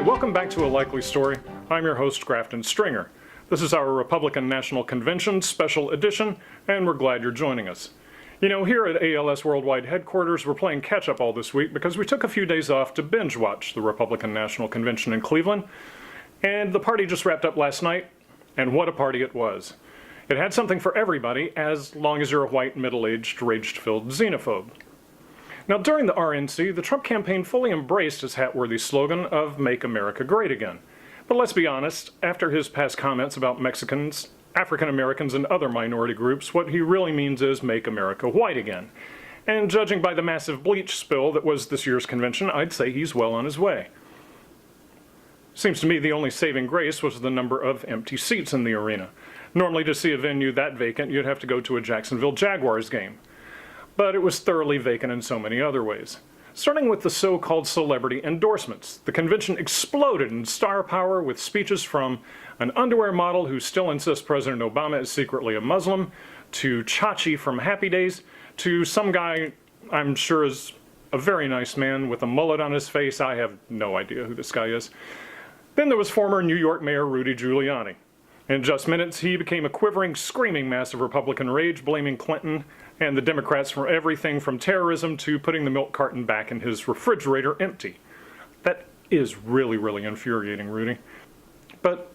Welcome back to A Likely Story. I'm your host, Grafton Stringer. This is our Republican National Convention special edition, and we're glad you're joining us. You know, here at ALS Worldwide Headquarters, we're playing catch-up all this week because we took a few days off to binge-watch the Republican National Convention in Cleveland, and the party just wrapped up last night, and what a party it was. It had something for everybody, as long as you're a white, middle-aged, rage-filled xenophobe. Now, during the RNC, the Trump campaign fully embraced his hat-worthy slogan of Make America Great Again. But let's be honest, after his past comments about Mexicans, African Americans, and other minority groups, what he really means is Make America White Again. And judging by the massive bleach spill that was this year's convention, I'd say he's well on his way. Seems to me the only saving grace was the number of empty seats in the arena. Normally, to see a venue that vacant, you'd have to go to a Jacksonville Jaguars game. But it was thoroughly vacant in so many other ways. Starting with the so-called celebrity endorsements, the convention exploded in star power with speeches from an underwear model who still insists President Obama is secretly a Muslim, to Chachi from Happy Days, to some guy I'm sure is a very nice man with a mullet on his face. I have no idea who this guy is. Then there was former New York Mayor Rudy Giuliani. In just minutes, he became a quivering, screaming mass of Republican rage, blaming Clinton and the Democrats for everything from terrorism to putting the milk carton back in his refrigerator empty. That is really, really infuriating, Rudy. But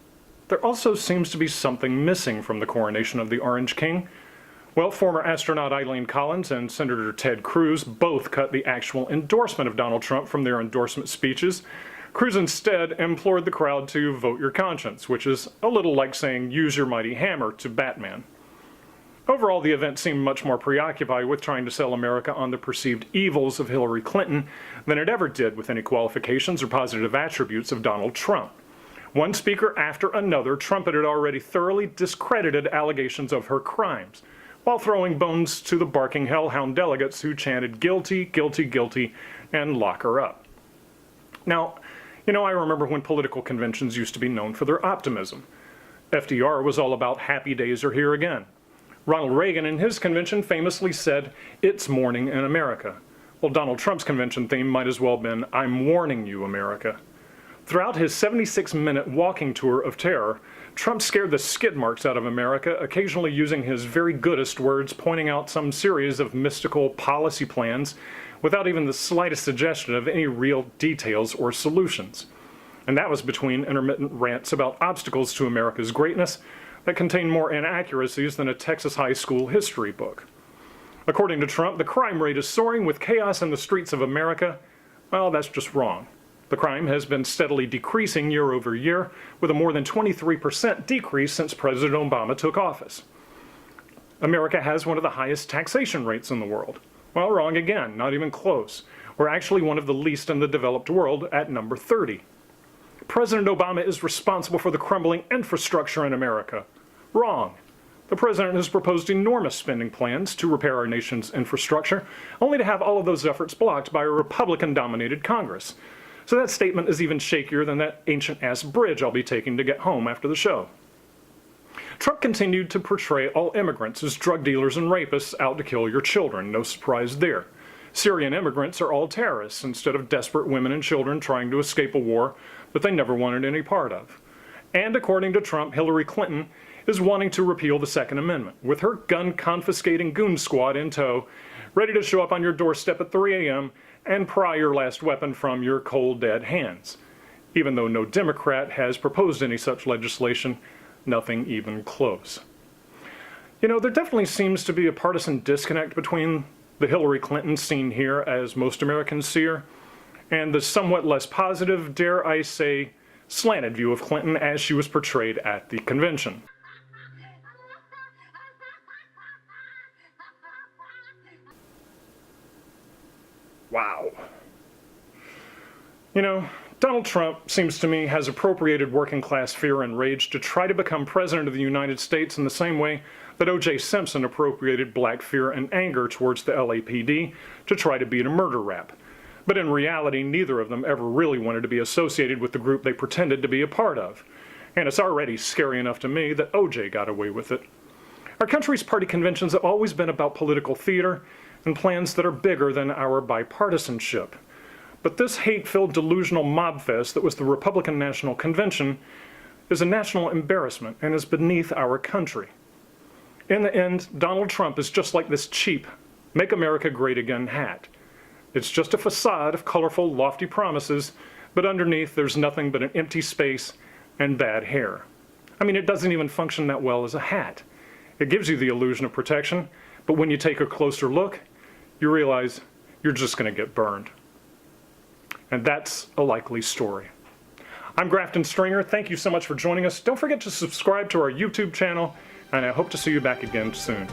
there also seems to be something missing from the coronation of the Orange King. Well, former astronaut Eileen Collins and Senator Ted Cruz both cut the actual endorsement of Donald Trump from their endorsement speeches. Cruz instead implored the crowd to vote your conscience, which is a little like saying use your mighty hammer to Batman. Overall, the event seemed much more preoccupied with trying to sell America on the perceived evils of Hillary Clinton than it ever did with any qualifications or positive attributes of Donald Trump. One speaker after another trumpeted already thoroughly discredited allegations of her crimes, while throwing bones to the barking hellhound delegates who chanted guilty, guilty, guilty, and lock her up. Now, you know, I remember when political conventions used to be known for their optimism. FDR was all about happy days are here again. Ronald Reagan in his convention famously said, "It's morning in America." Well, Donald Trump's convention theme might as well have been, "I'm warning you, America." Throughout his 76-minute walking tour of terror, Trump scared the skid marks out of America, occasionally using his very goodest words, pointing out some series of mystical policy plans without even the slightest suggestion of any real details or solutions. And that was between intermittent rants about obstacles to America's greatness that contained more inaccuracies than a Texas high school history book. According to Trump, the crime rate is soaring with chaos in the streets of America. Well, that's just wrong. The crime has been steadily decreasing year over year, with a more than 23% decrease since President Obama took office. America has one of the highest taxation rates in the world. Well, wrong again, not even close. We're actually one of the least in the developed world at number 30. President Obama is responsible for the crumbling infrastructure in America. Wrong. The president has proposed enormous spending plans to repair our nation's infrastructure, only to have all of those efforts blocked by a Republican-dominated Congress. So that statement is even shakier than that ancient-ass bridge I'll be taking to get home after the show. Trump continued to portray all immigrants as drug dealers and rapists out to kill your children. No surprise there. Syrian immigrants are all terrorists instead of desperate women and children trying to escape a war that they never wanted any part of. And according to Trump, Hillary Clinton is wanting to repeal the Second Amendment, with her gun-confiscating goon squad in tow, ready to show up on your doorstep at 3 a.m. and pry your last weapon from your cold, dead hands. Even though no Democrat has proposed any such legislation, nothing even close. You know, there definitely seems to be a partisan disconnect between the Hillary Clinton seen here, as most Americans see her, and the somewhat less positive, dare I say, slanted view of Clinton as she was portrayed at the convention. Wow. You know, Donald Trump, seems to me, has appropriated working class fear and rage to try to become president of the United States in the same way that O.J. Simpson appropriated black fear and anger towards the LAPD to try to beat a murder rap. But in reality, neither of them ever really wanted to be associated with the group they pretended to be a part of. And it's already scary enough to me that O.J. got away with it. Our country's party conventions have always been about political theater and plans that are bigger than our bipartisanship. But this hate-filled delusional mob fest that was the Republican National Convention is a national embarrassment and is beneath our country. In the end, Donald Trump is just like this cheap "Make America Great Again" hat. It's just a facade of colorful, lofty promises, but underneath there's nothing but an empty space and bad hair. I mean, it doesn't even function that well as a hat. It gives you the illusion of protection, but when you take a closer look, you realize you're just going to get burned. And that's a likely story. I'm Grafton Stringer. Thank you so much for joining us. Don't forget to subscribe to our YouTube channel, and I hope to see you back again soon.